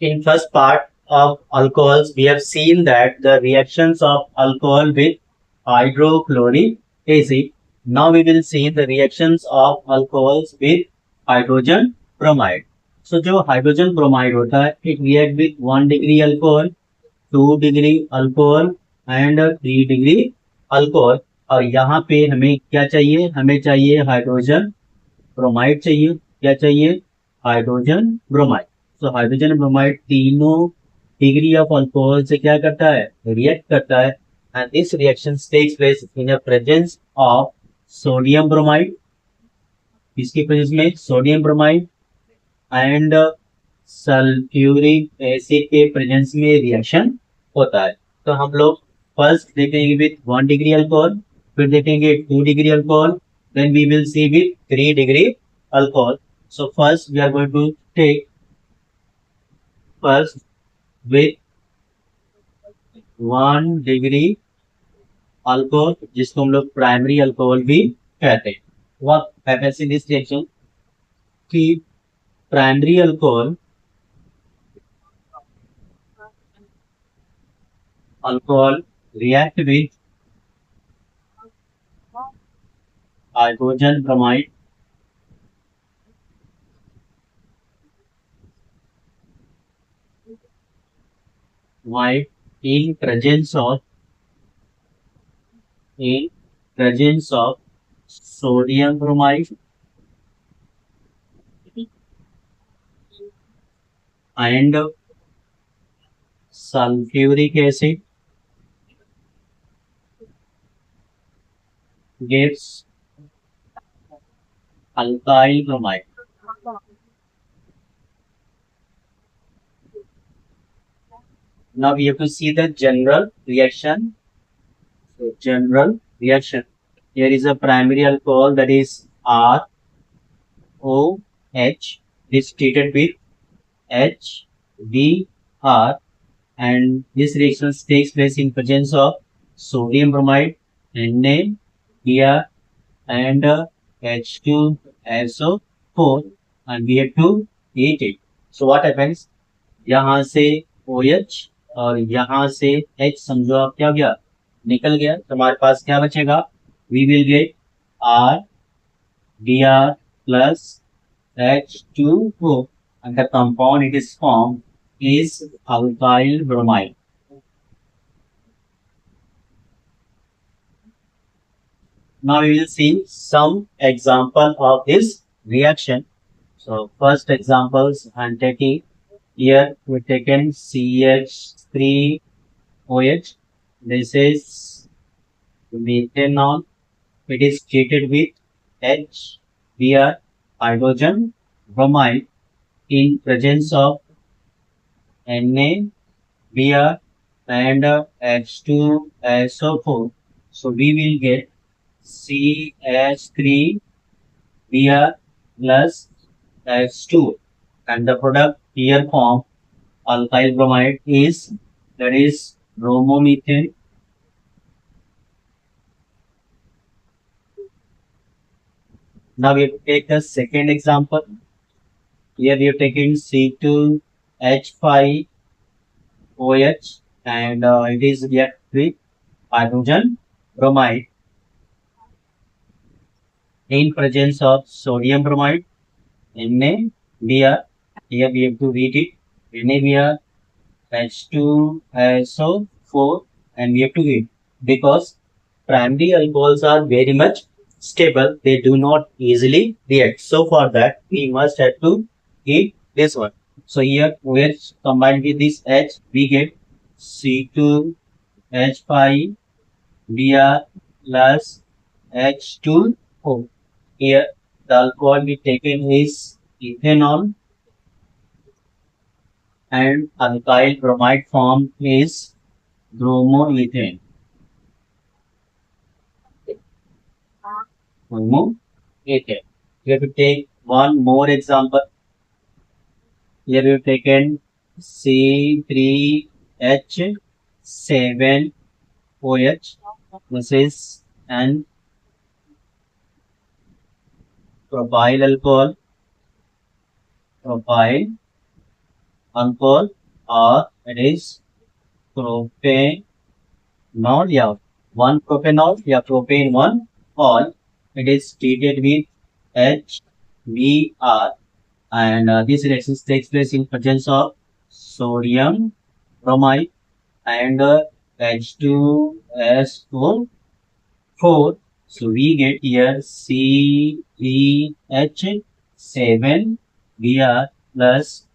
In first part of alcohols, we have seen that the reactions of alcohol with hydrochloric acid. Now we will see the reactions of alcohols with hydrogen bromide. So जो hydrogen bromide होता है, it react with 1 degree alcohol, 2 degree alcohol and 3 degree alcohol. और यहाँ पे हमें क्या चाहिए? हमें चाहिए हाइड्रोजन ब्रोमाइड चाहिए. क्या चाहिए? Hydrogen bromide. तो हाइड्रोजन ब्रोमाइड तीनों डिग्री ऑफ अल्कोहल से क्या करता है? रिएक्ट करता है. And this reaction takes place in the presence of sodium bromide. इसके प्रेजेंस में sodium bromide and sulphuric acid के प्रेजेंस में रिएक्शन होता है. तो हम लोग फर्स्ट देखेंगे विथ 1 degree अल्कोहल, फिर देखेंगे 2 degree alcohol, then we will see with 3 degree alcohol. So first we are going to take first with 1 degree alcohol, जिसको हम लोग प्राइमरी अल्कोहल भी कहते हैं. What happens in this reaction? कि primary alcohol react with hydrogen bromide in presence of sodium bromide and sulfuric acid gives alkyl bromide. Now we have to see the general reaction. So general reaction. Here is a primary alcohol, that is ROH. This treated with HBr, and this reaction takes place in presence of sodium bromide, NaBr and H2SO4, and we have to heat it. So what happens? यहाँ से OH और यहाँ से H समझो आप क्या गया? निकल गया. तो हमारे पास क्या बचेगा? We will get RBr plus H2O, and the compound it is formed is alkyl bromide. Now we will see some example of this reaction. So first examples I am taking. Here we taken CH3OH. This is methanol. It is treated with HBr, hydrogen bromide, in presence of NaBr and H2SO4. So we will get CH3Br plus H2, and the product here form alkyl bromide is, that is bromomethane. Now we have to take the second example. Here we have taken C2H5OH, and it is react with hydrogen bromide in presence of sodium bromide, NaBr. Here we have to read it, NaBr, H2SO4, and we have to read, because primary alcohols are very much stable, they do not easily react. So for that we must have to heat this one. So here OH combined with this H, we get C2H5Br plus H2O. Here the alcohol we taken is ethanol, and alkyl bromide form is bromomethane. We have to take one more example. Here we have taken C3H7OH. This is an propyl alcohol. alcohol, or it is propanol, yeah, one propanol, yeah, propane one, or it is treated with HBr. And this reaction takes place in presence of sodium bromide and H2SO4. So we get here CEH7Br plus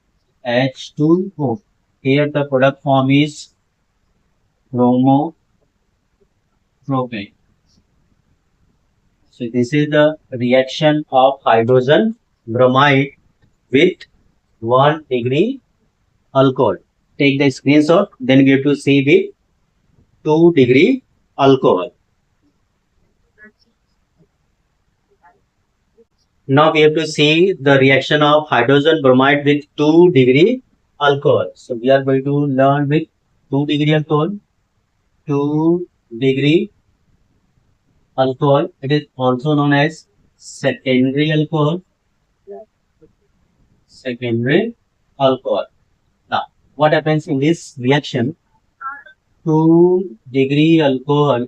H2O. Here the product form is bromopropane. So this is the reaction of hydrogen bromide with 1 degree alcohol. Take the screenshot, then we have to see with 2 degree alcohol. Now we have to see the reaction of hydrogen bromide with 2 degree alcohol. So we are going to learn with 2 degree alcohol. 2 degree alcohol. It is also known as secondary alcohol. Secondary alcohol. Now, what happens in this reaction? 2 degree alcohol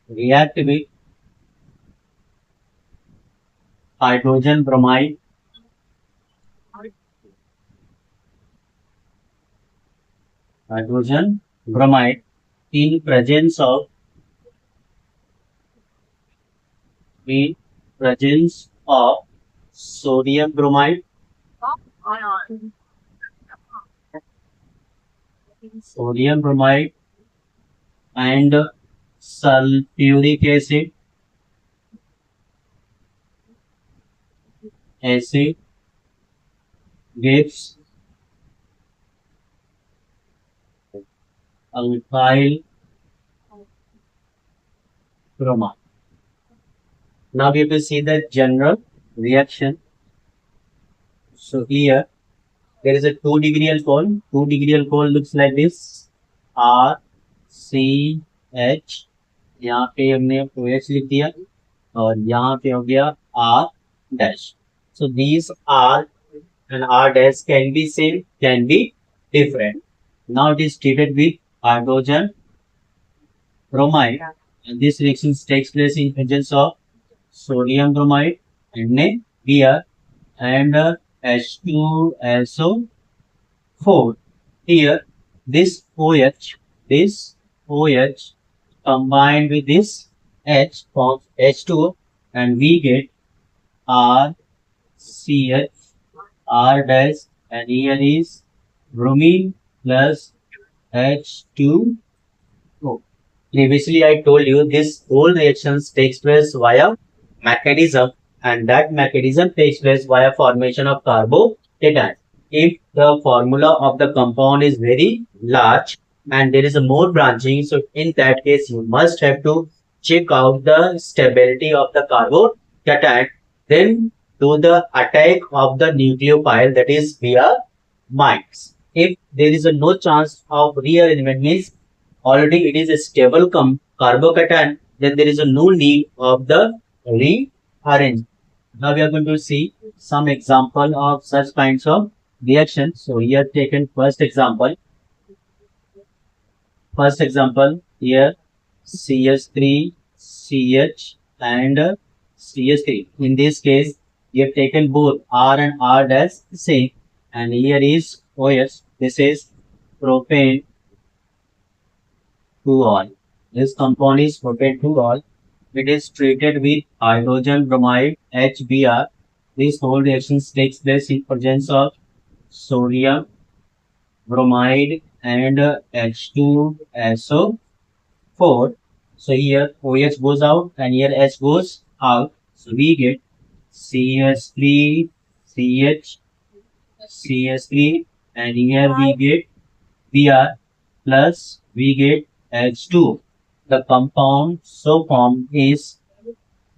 react with hydrogen bromide. Hydrogen bromide in presence of sodium bromide, and sulfuric acid gives alkyl bromide. Now we have to see the general reaction. So here there is a 2 degree alcohol. 2 degree alcohol looks like this. RCH. यहाँ पे हमने OH लिख दिया और यहाँ पे हो गया R dash. So these R and R dash can be same, can be different. Now it is treated with hydrogen bromide, and this reaction takes place in presence of sodium bromide, NaBr, and H2SO4. Here, this OH combined with this H forms H2O, and we get RCH, R dash, and here is bromine plus H2O. Previously, I told you this whole reactions takes place via mechanism, and that mechanism takes place via formation of carbocation. If the formula of the compound is very large and there is a more branching, so in that case you must have to check out the stability of the carbocation, then do the attack of the nucleophile, that is via mites. If there is no chance of rearrangement, means already it is a stable carbocation, then there is no need of the rearrangement. Now we are going to see some example of such kinds of reactions. So here taken first example. First example here CH3, CH and CH3. In this case, we have taken both R and R dash same, and here is OH. This is propane 2-ol. This compound is propane 2-ol. It is treated with hydrogen bromide HBr. This whole reaction takes place in presence of sodium bromide and H2SO4. So here OH goes out and here H goes out. So we get CH3, CH, CH3, and here we get Br plus we get H2. The compound so formed is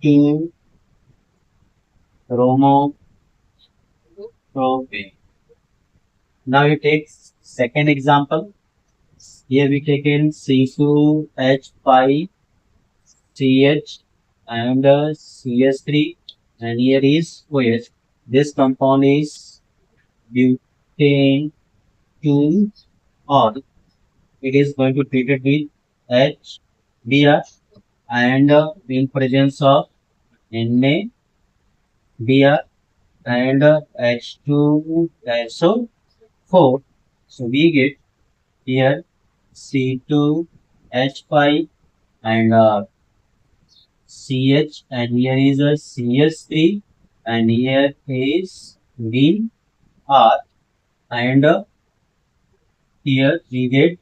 2-bromopropane. Now you take second example. Here we take in C2H5, CH and CH3, and here is OH. This compound is 10 to, or it is going to treat it with HBr, and in presence of NaBr and H2SO4. So we get here C2H5 and CH, and here is a CS3, and here is Br, and here we get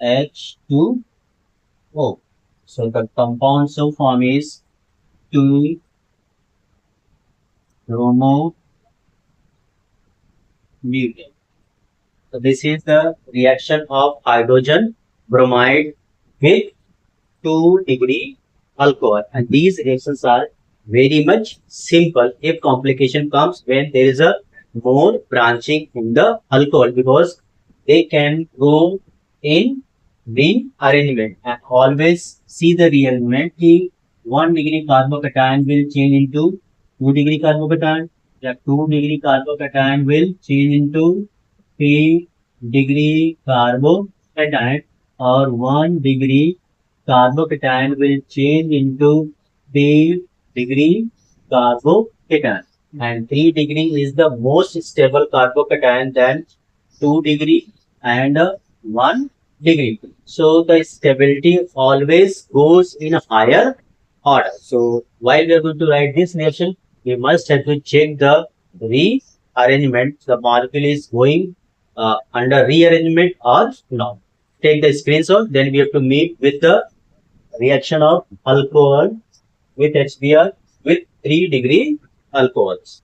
H2O. So the compound so form is 2 bromo butane. So this is the reaction of hydrogen bromide with 2-degree alcohol, and these reactions are very much simple. If complication comes when there is a more branching in the alcohol, because they can go in the arrangement, and always see the rearrangement. 1-degree carbocation will change into 2-degree carbocation. The 2-degree carbocation will change into 3-degree carbocation, or 1-degree carbocation will change into 3-degree carbocation, and 3-degree is the most stable carbocation than 2-degree and 1-degree. So the stability always goes in a higher order. So while we are going to write this reaction, we must have to check the rearrangement. The molecule is going under rearrangement or not. Take the screenshot. Then we have to meet with the reaction of alcohol with HBr with 3-degree alcohols.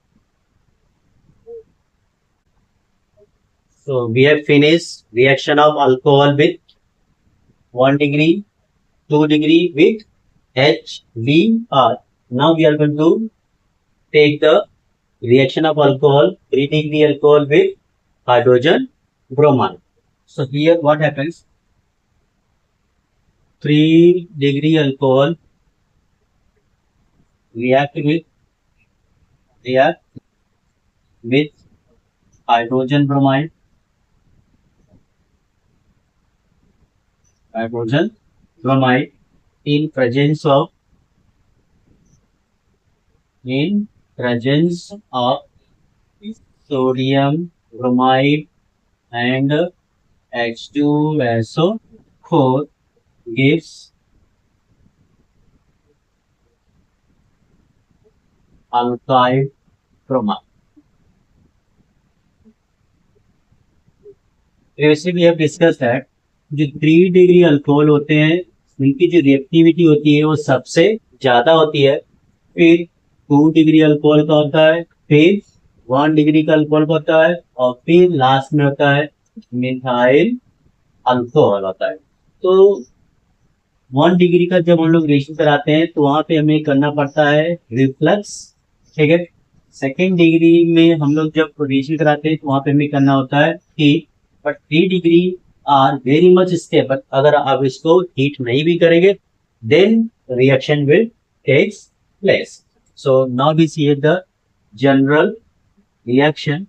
So we have finished reaction of alcohol with 1-degree, 2-degree with HBr. Now we are going to take the reaction of alcohol, 3-degree alcohol with hydrogen bromide. So here what happens? 3-degree alcohol react with hydrogen bromide, in presence of sodium bromide and H2SO4 gives alkyl bromide. Previously we have discussed that जो 3-degree alcohol होते हैं उनकी जो reactivity होती है वो सबसे ज्यादा होती है, फिर 2-degree अल्कोहल का होता है, फिर 1-degree का अल्कोहल का होता है, और फिर लास्ट में होता है मिथाइल अल्कोहल होता है। तो 1-degree का जब हम लोग रिएक्शन कराते हैं तो वहां पे हमें करना पड़ता है रिफ्लक्स, ठीक है। 2nd-degree में हम लोग जब रिएक्शन कराते हैं तो वहां पे हमें करना होता है heat, but 3-degree are very much stable. अगर आप इसको हीट नहीं भी करेंगे then reaction will takes place. So now we see the general reaction.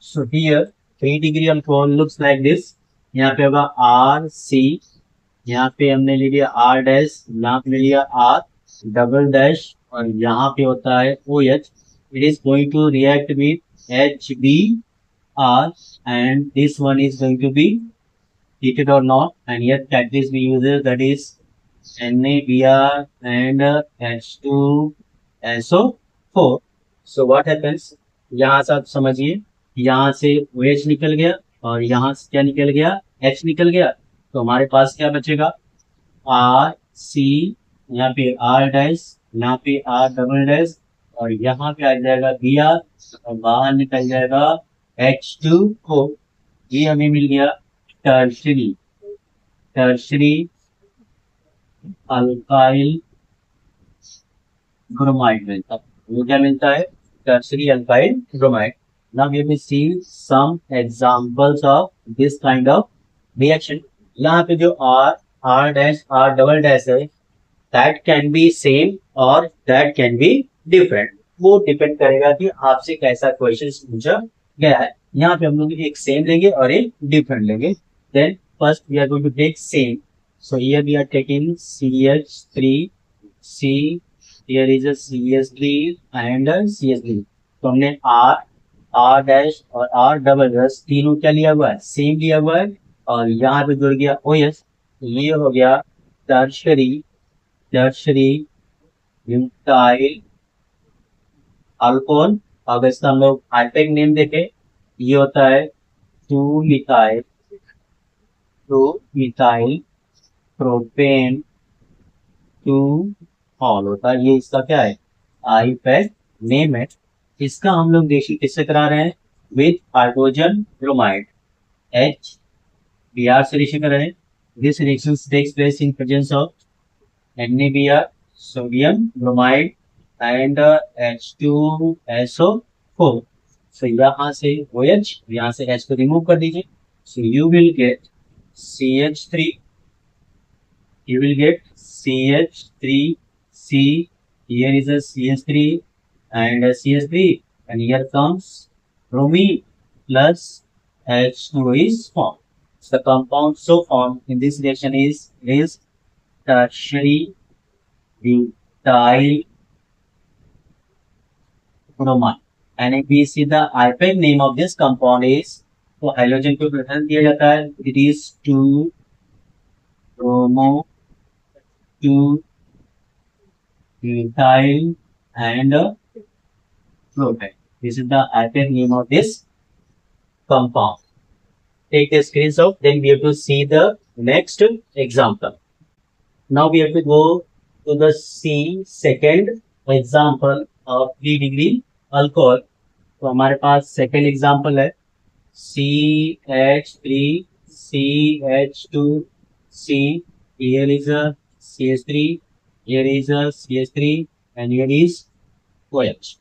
So here 3-degree alcohol looks like this. यहाँ पे होगा आर सी, यहाँ पे हमने ले लिया आर डैश, यहाँ पे ले लिया आर डबल डैश, और यहाँ पे होता है O H. It is going to react with H B R, and this one is going to be heated or not, and here catalyst we use it, that is NaBr and H2SO4. So what happens, यहाँ से आप समझिए, यहाँ से OH निकल गया और यहाँ से क्या निकल गया, H निकल गया, तो हमारे पास क्या बचेगा, आर सी, यहाँ पे आर डैश, यहाँ पे आर डबल डैश, और यहाँ पे आ जाएगा बी आर, और बाहर निकल जाएगा H2O। ये हमें मिल गया टर्शरी अल्काइल ब्रोमाइड मिलता है। वो क्या मिलता है, tertiary alkyl bromide. Now we will see some examples of this kind of reaction. यहाँ पे जो R dash R double dash है, दैट कैन बी सेम और दैट कैन बी डिफरेंट। वो डिपेंड करेगा कि आपसे कैसा क्वेश्चन पूछा गया है। यहाँ पे हम लोग एक सेम लेंगे और एक डिफरेंट लेंगे. Then first we are going to take same. So here we are taking CH3, C, here is a CS3 and a CS3. तो हमने R डैश और R डबल डैश तीनों क्या लिया हुआ है, सेम लिया हुआ है. और यहाँ पे जुड़ गया OH. ये हो गया टर्शरी ब्यूटाइल अल्कोहल. अगर इसका हम लोग आइपेक नेम देखें, ये होता है 2 मिथाइल प्रोपेन 2 हॉल होता है. ये इसका क्या है, आईपैक नेम है. इसका हम लोग रिएक्शन किससे करा रहे हैं, विथ हाइड्रोजन ब्रोमाइड HBr से रिएक्शन कर रहे हैं. This reaction takes place in presence of NaBr, sodium bromide and H2SO4. So यहाँ से OH, यहाँ से H को रिमूव कर दीजिए. So you will get CH3, you will get CH3C. Here is a CH3 and a CH3, and here comes bromine plus H2 is formed. So the compound so formed in this reaction is tertiary butyl bromine. And if we see the IPAC name of this compound is, तो hydrogen को preference दिया जाता है. It is 2-bromo 2-methyl and propane. This is the IPAC name of this compound. Take the screenshot. Then we have to see the next example. Now we have to go to the second example of 3-degree alcohol. तो हमारे पास second example है CH3CH2C. Here is a CH3, here is a CH3 and here is OH.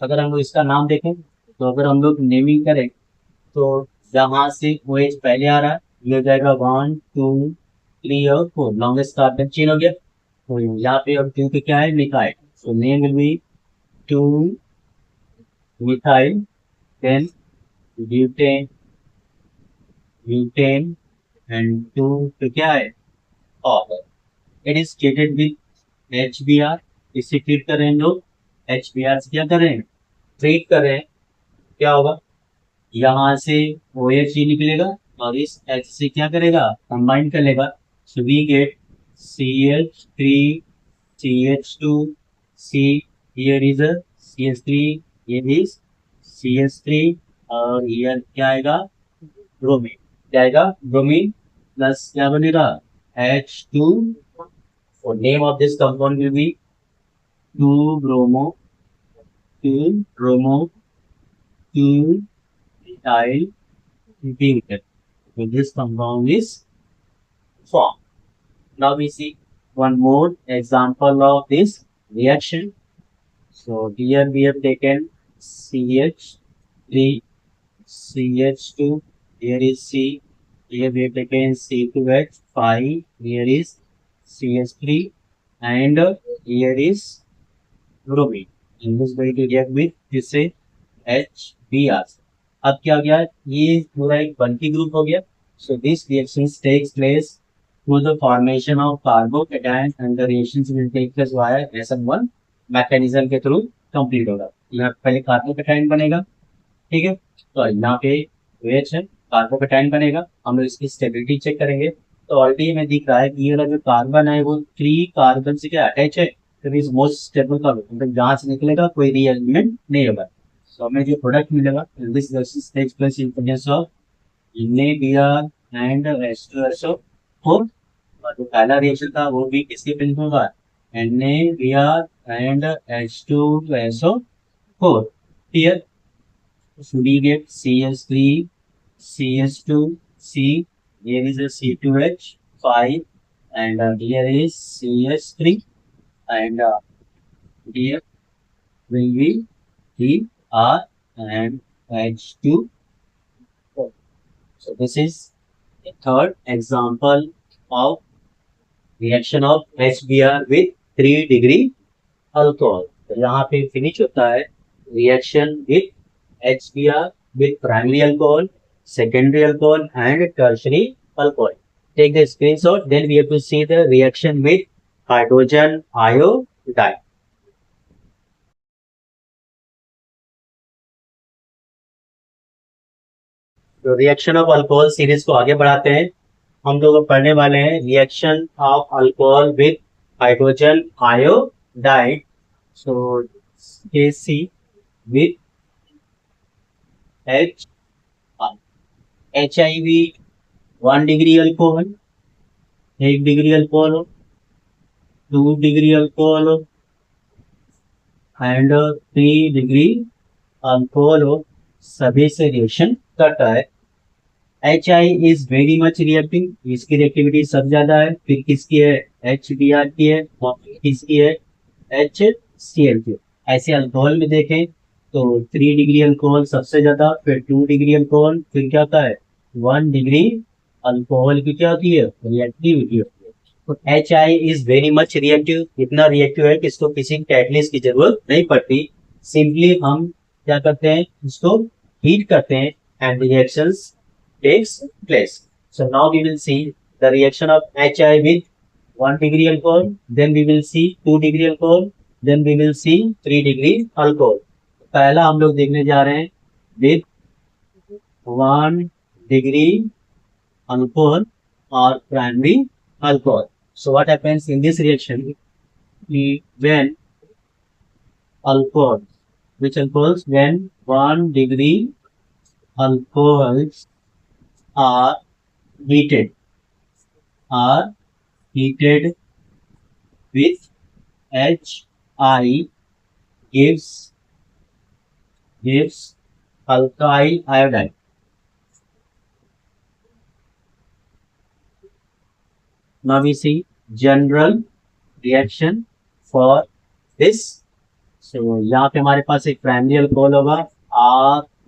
अगर हम लोग इसका नाम देखें, तो अगर हम लोग नेमिंग करें, तो जहाँ से OH पहले आ रहा है ये हो जाएगा 1 2 3 और 4. लॉन्गेस्ट कार्बन चेन हो गया. तो यहाँ पे अब क्योंकि क्या है, methyl. So name will be 2 methyl, then butane and 2 तो क्या है, ऑपर. It is treated with HBr. इससे ट्रीट कर रहे हैं हम लोग, HBr से क्या कर रहे हैं, ट्रीट कर रहे हैं. क्या होगा, यहाँ से OH निकलेगा और इस H से क्या करेगा, कंबाइन कर लेगा. So we get CH3 CH2C. Here is a CH3, ये इज CH3 और हियर क्या आएगा, ब्रोमीन. क्या आएगा, ब्रोमीन प्लस क्या बनेगा, H2. और name of this compound will be 2-bromo 2-methyl butane. So this compound is formed. Now we see one more example of this reaction. So here we have taken CH3 CH2. Here is C. Here we have taken C2H5. Here is CH3 and here is bromine. And this is going to react with this HBr. अब क्या हो गया, ये पूरा एक बल्की group हो गया. So this reaction takes place through the formation of carbocation and the reactions will take place via SN1 mechanism के थ्रू कंप्लीट होगा. यहाँ पहले कार्बोकेटाइन बनेगा, ठीक है. तो यहाँ पे OH है, कार्बोकेटाइन बनेगा. हम लोग इसकी स्टेबिलिटी चेक करेंगे. तो ऑलरेडी हमें दिख रहा है कि ये जो कार्बन है वो 3 कार्बन से क्या अटैच है. तो इज मोस्ट स्टेबल कार्बन, मतलब जहाँ से निकलेगा कोई रीएलिमेंट नहीं होगा. तो हमें जो प्रोडक्ट मिलेगा, this reaction takes place in presence of NaBr and H2SO4. और जो पहला रिएक्शन था वो भी किसके प्रेजेंस में होगा, NaBr and H2SO4. Here so we get CH3 CH2C. Here is a C2H5 and here is CH3 and here will be Br and H2. So this is the third example of reaction of HBr with 3-degree alcohol. तो यहाँ पे finish होता है reaction with HBr with primary alcohol, secondary alcohol, and tertiary alcohol. Take the screenshot. Then we have to see the reaction with hydrogen iodide. तो reaction of alcohol series को आगे बढ़ाते हैं. हम लोग पढ़ने वाले हैं reaction of alcohol with hydrogen iodide. So KC with H HIV 1 degree alcohol, 1 degree alcohol, 2 degree alcohol and 3 degree alcohol हो, सभी से रिएक्शन करता है. HI is very much reactive, इसकी रिएक्टिविटी सब ज्यादा है. फिर किसकी है? HBr की है. और किसकी है? HCl की. ऐसे अल्कोहल में देखें तो 3 डिग्री अल्कोहल सबसे ज्यादा, फिर 2 डिग्री अल्कोहल, फिर क्या होता है? 1 डिग्री अल्कोहल की क्या होती है? रिएक्टिविटी होती है. तो HI is very much reactive. इतना रिएक्टिव है कि इसको किसी कैटलिस्ट की जरूरत नहीं पड़ती. सिंपली हम क्या करते हैं? इसको हीट करते हैं and reactions takes place. So now we will see the reaction of HI with 1 degree alcohol, then we will see 2 degree alcohol, then we will see 3 degree alcohol. पहला हम लोग देखने जा रहे हैं with 1 degree alcohol or primary alcohol. So what happens in this reaction? When alcohol, which alcohols? When 1 degree alcohols are heated with HI gives alkyl iodide. Now we see general reaction for this. So यहाँ पे हमारे पास एक primary alcohol होगा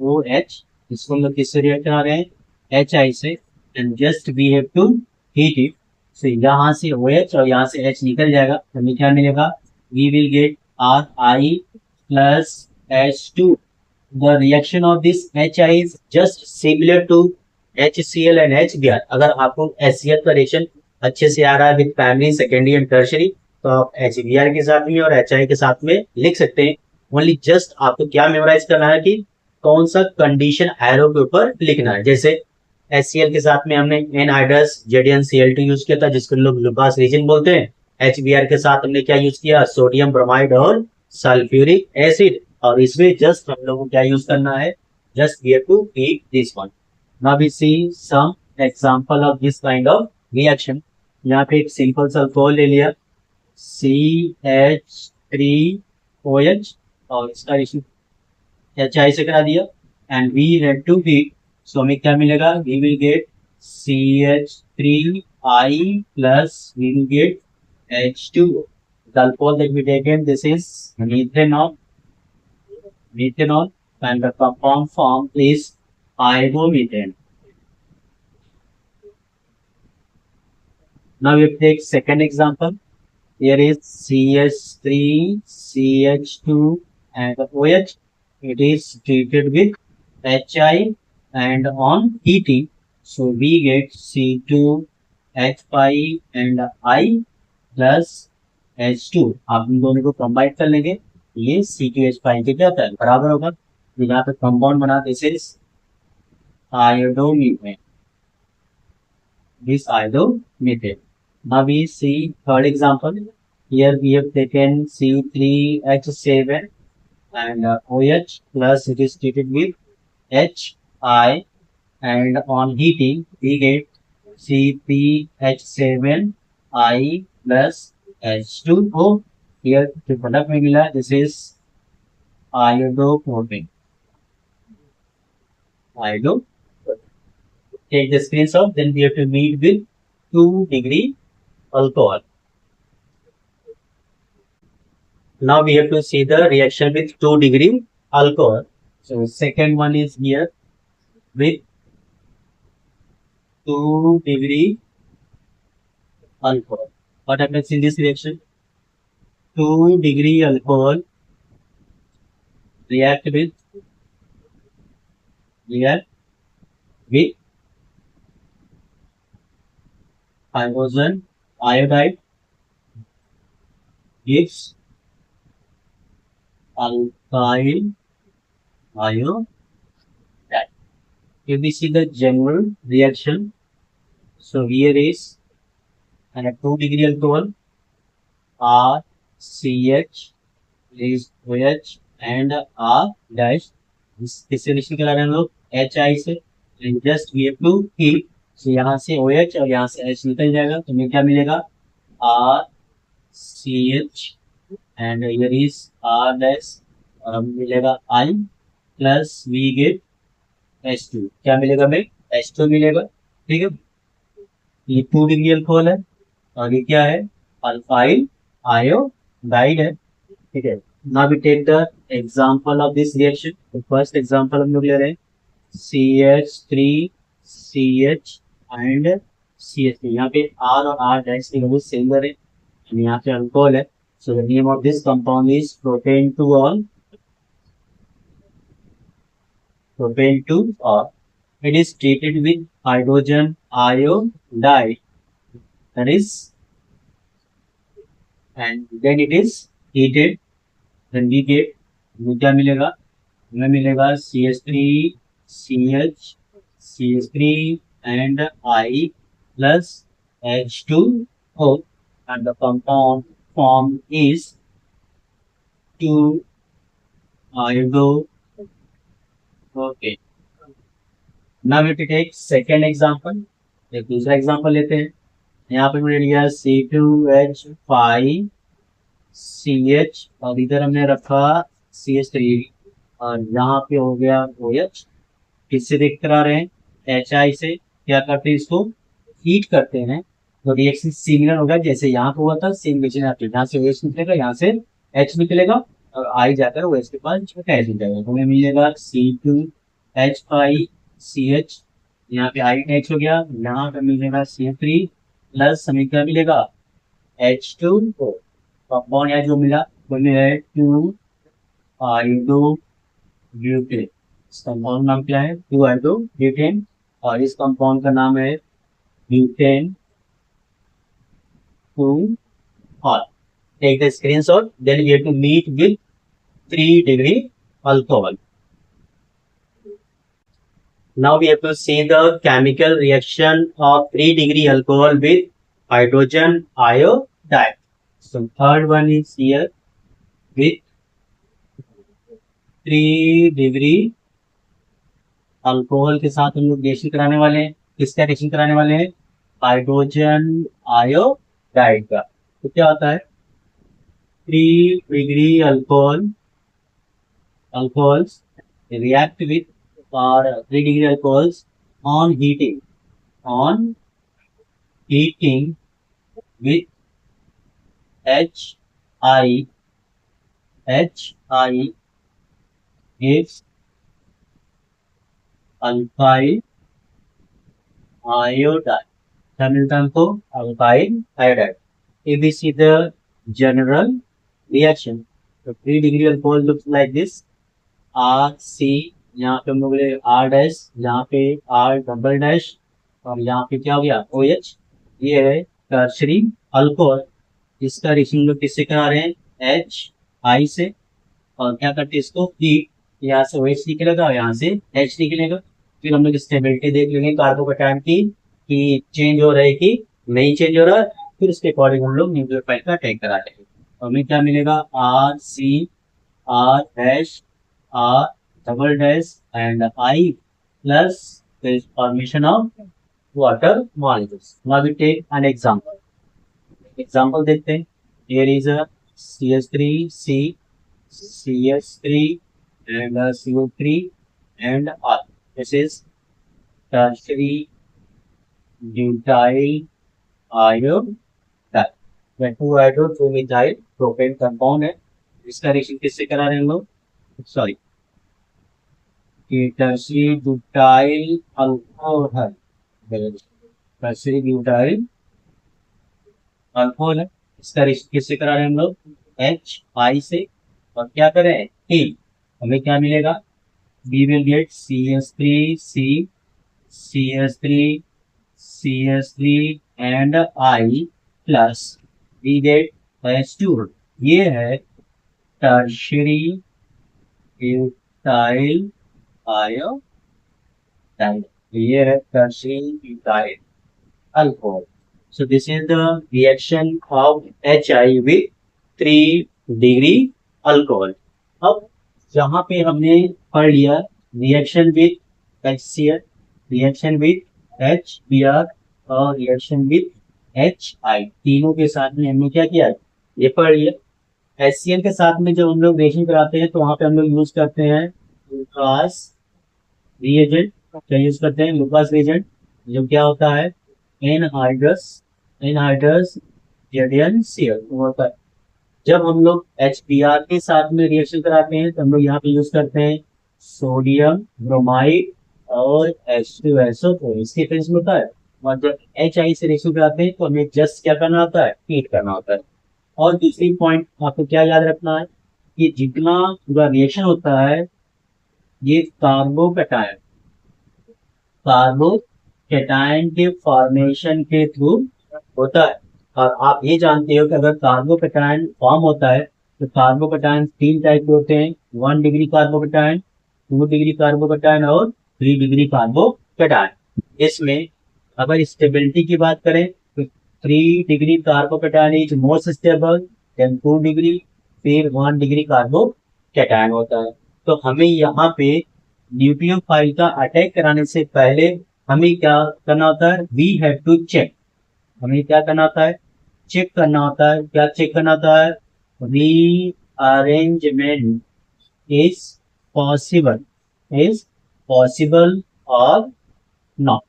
ROH, इसको हम लोग किससे react करा रहे हैं? HI से. And just we have to heat it. So यहाँ से OH और यहाँ से H निकल जाएगा, तो हमें क्या मिलेगा? We will get RI plus H2. The reaction of this HI is just similar to HCl and HBr. अगर आपको HCl का रिएक्शन अच्छे से आ रहा है with primary, secondary and tertiary, तो आप HBr के साथ में और HI के साथ में लिख सकते हैं. ओनली जस्ट आपको क्या मेमोराइज करना है कि कौन सा कंडीशन एरो के ऊपर लिखना है. जैसे HCl के साथ में हमने एनहाइड्रस ZnCl2 यूज किया था, जिसको लोग लुकास रीजन बोलते हैं. HBr के साथ हमने क्या यूज किया? सोडियम ब्रोमाइड और सल्फ्यूरिक एसिड. और इसमें जस्ट हम लोगों को क्या यूज करना है? Just we have to heat this one. Now we see some example of this kind of reaction. यहाँ पे एक सिंपल सा अल्कोहल ले लिया CH3OH और इसका रिएक्शन HI से करा दिया and we had to heat. So हमें क्या मिलेगा? We will get CH3I plus we will get H2. The alcohol that we taken, this is methanol, and the compound form is iodomethane. Now we take second example. Here is CH3, CH2 and OH. It is treated with HI and on heating, so we get C2H5 and I plus H2. आप इन दोनों को combine कर लेंगे, ये C2H5 के क्या होता है? बराबर होगा. यहाँ पे कंपाउंड बना, this is iodomethane. This iodomethane. Now we see third example. Here we have taken C3H7 and OH plus it is treated with HI and on heating we get C3H7I plus H2O. Here the product में मिला, this is iodopropane. Take the screenshot, then we have to meet with 2 degree alcohol. Now we have to see the reaction with 2 degree alcohol. So second one is here with 2 degree alcohol. What happens in this reaction? 2 degree alcohol react with here with hydrogen iodide gives alkyl iodide. If we see the general reaction, so here is and at 2 degree alcohol RCH is OH and R dash. किससे relation करा रहे हैं हम लोग HI से. Just we have to heat. तो यहाँ से OH और यहाँ से H निकल जाएगा तो हमें क्या मिलेगा RCH and here is R dash और हमें मिलेगा I plus we get H2. क्या मिलेगा हमें H2 मिलेगा. ठीक है, ये 2 डिग्री अल्कोहल है और ये क्या है अल्काइल आयोडाइड है. ठीक है, now we take the example of this reaction. तो फर्स्ट एग्जांपल हम लोग ले रहे हैं CH3CH एंड CH3. यहाँ पे R और R डैश की वैल्यू सेम है और यहाँ पे अल्कोहल है. So the name of this compound is propane two all. Propane 2 or it is treated with hydrogen iodide, that is, and then it is heated, then we get क्या मिलेगा हमें मिलेगा CH3 and I plus H2O and the compound form is 2 iodo. Okay. Now we take second example. एक दूसरा example लेते हैं. यहाँ पे मैंने लिया C2H5CH और इधर हमने रखा CH3 और यहाँ पे हो गया OH. किससे देख करा रहे हैं HI से. क्या करते हैं इसको हीट करते हैं तो रिएक्शन सिमिलर होगा जैसे यहाँ पे हुआ था. सेम रिएक्शन यहाँ से OH निकलेगा, यहाँ से H निकलेगा और आई जाकर OH के पास छोटा H निकलेगा. तो हमें मिलेगा C2H5CH. यहाँ पे आई H हो गया, यहाँ पे मिलेगा CH3 प्लस हमें क्या मिलेगा H2O. कंपाउंड यहाँ जो मिला वो है 2 आयोडोब्यूटेन. इस कंपाउंड नाम क्या है 2 आयोडोब्यूटेन और इस कंपाउंड का नाम है ब्यूटेन 2 और take the screenshot. Then we have to meet with 3 degree alcohol. Now we have to see the chemical reaction of 3 degree alcohol with hydrogen iodide. So third one is here with 3 degree alcohol के साथ हम लोग reaction कराने वाले हैं. किसका reaction कराने वाले हैं हाइड्रोजन आयोडाइड का. तो क्या होता है 3 degree alcohols react with or 3 degree alcohols on heating with HI gives alkyl iodide. क्या मिलता है हमको alkyl iodide. If we see the general reaction, the 3 degree alcohol looks like this. RC, यहाँ पे हम लोग R डैश, यहाँ पे R डबल डैश और यहाँ पे क्या हो गया OH. ये है टर्शरी अल्कोहल. इसका रिएक्शन लोग किससे करा रहे हैं HI से और क्या करते हैं इसको हीट. यहाँ से OH निकलेगा और यहाँ से H निकलेगा. फिर हम लोग स्टेबिलिटी देख लेंगे कार्बोकेटायन की कि चेंज हो रहा है कि नहीं चेंज हो रहा है. फिर उसके अकॉर्डिंग हम लोग न्यूक्लियोफाइल का अटैक करा लेंगे. हमें क्या मिलेगा R dash R double dash and I plus the formation of water molecules. Now we take an example. Example देखते हैं. Here is a CH3C, CH3 and CO3 and R. This is tertiary butyl iodide. 2 iodide 2 methyl propane compound है. इसका reaction किससे करा रहे हैं हम लोग sorry tertiary butyl alcohol. Tertiary butyl alcohol है. इसका रिएक्शन किससे करा रहे हैं हम लोग HI से और क्या करें हीट. हमें क्या मिलेगा we will get CH3C, CH3, CH3 and I plus we get H2। ये है टर्शियरी ब्यूटाइल आयोडाइड, ये है tertiary butyl alcohol. So this is the reaction of HI with 3 degree alcohol। अब जहाँ पे हमने पढ़ लिया reaction with HCl, reaction with HBr और रिएक्शन विथ HI, तीनों के साथ में हमने क्या किया ये पढ़ लिया। HCl के साथ में जब हम लोग रिएक्शन कराते हैं तो वहाँ पे हम लोग यूज करते हैं लूकास रिएजेंट। क्या यूज करते हैं? लूकास रिएजेंट, जो क्या होता है एनहाइड्रस ZnCl होता है। जब हम लोग HBr के साथ में रिएक्शन कराते हैं तो हम लोग यहाँ पे यूज करते हैं सोडियम ब्रोमाइड और H2SO4, इसके फेस में होता है। और जब HI से रिएक्शन कराते हैं तो हमें जस्ट क्या करना होता है? हीट करना होता है। और दूसरी पॉइंट आपको क्या याद रखना है कि जितना पूरा रिएक्शन होता है ये कार्बोकैटायन के फॉर्मेशन के थ्रू होता है। और आप ये जानते हो कि अगर कार्बोकैटायन फॉर्म होता है तो कार्बोकैटायन 3 टाइप के होते हैं, 1 डिग्री कार्बोकैटायन, 2 डिग्री कार्बोकैटायन और 3 डिग्री कार्बोकैटायन। इसमें अगर स्टेबिलिटी की बात करें तो 3 degree carbocation is most stable, then 2 degree, फिर 1 डिग्री कार्बोकैटायन होता है। तो हमें यहाँ पे न्यूक्लियोफाइल का अटैक कराने से पहले हमें क्या करना होता है? वी हैव टू चेक, हमें क्या करना होता है? चेक करना होता है। क्या चेक करना होता है? रीअरेंजमेंट इज पॉसिबल और नॉट।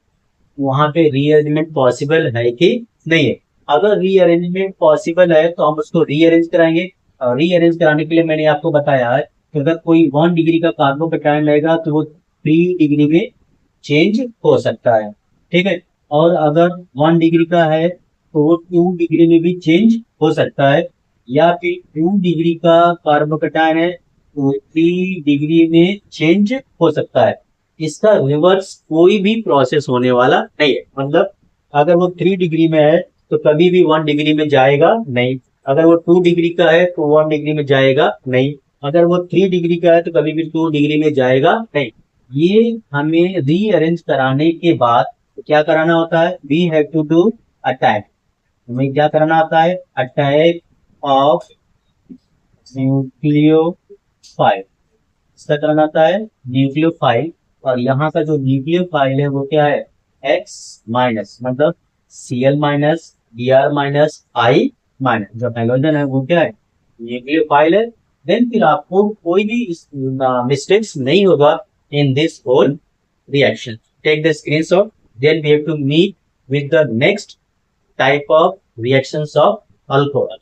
वहां पे रीअरेंजमेंट पॉसिबल है कि नहीं है। अगर रीअरेंजमेंट पॉसिबल है तो हम उसको रीअरेंज कराएंगे। और रीअरेंज कराने के लिए मैंने आपको बताया है कि अगर कोई 1 डिग्री का कार्बोकैटायन लेगा तो वो 3 डिग्री में चेंज हो सकता है, ठीक है। और अगर 1 डिग्री का है तो वो 2 डिग्री में भी चेंज हो सकता है, या फिर 2 डिग्री का कार्बोकैटायन है तो 3 डिग्री में चेंज हो सकता है। इसका रिवर्स कोई भी प्रोसेस होने वाला नहीं है। मतलब अगर वो 3 डिग्री में है तो कभी भी 1 डिग्री में जाएगा नहीं। अगर वो 2 डिग्री का है तो 1 डिग्री में जाएगा नहीं। अगर वो 3 डिग्री का है तो कभी भी 2 डिग्री में जाएगा नहीं। ये हमें रीअरेंज कराने के बाद क्या कराना होता है? We have to do attack. हमें क्या कराना होता है? Attack of nucleophile. इसका कराना होता है न्यूक्लियोफाइल। और यहाँ का जो न्यूक्लियोफाइल है वो क्या है? X माइनस, मतलब Cl minus, Br minus, I minus. जो हैलोजन है वो क्या है? न्यूक्लियोफाइल है। देन फिर आपको कोई भी मिस्टेक्स नहीं होगा in this whole reaction. Take the screenshot. Then we have to meet with the next type of reactions of alcohol.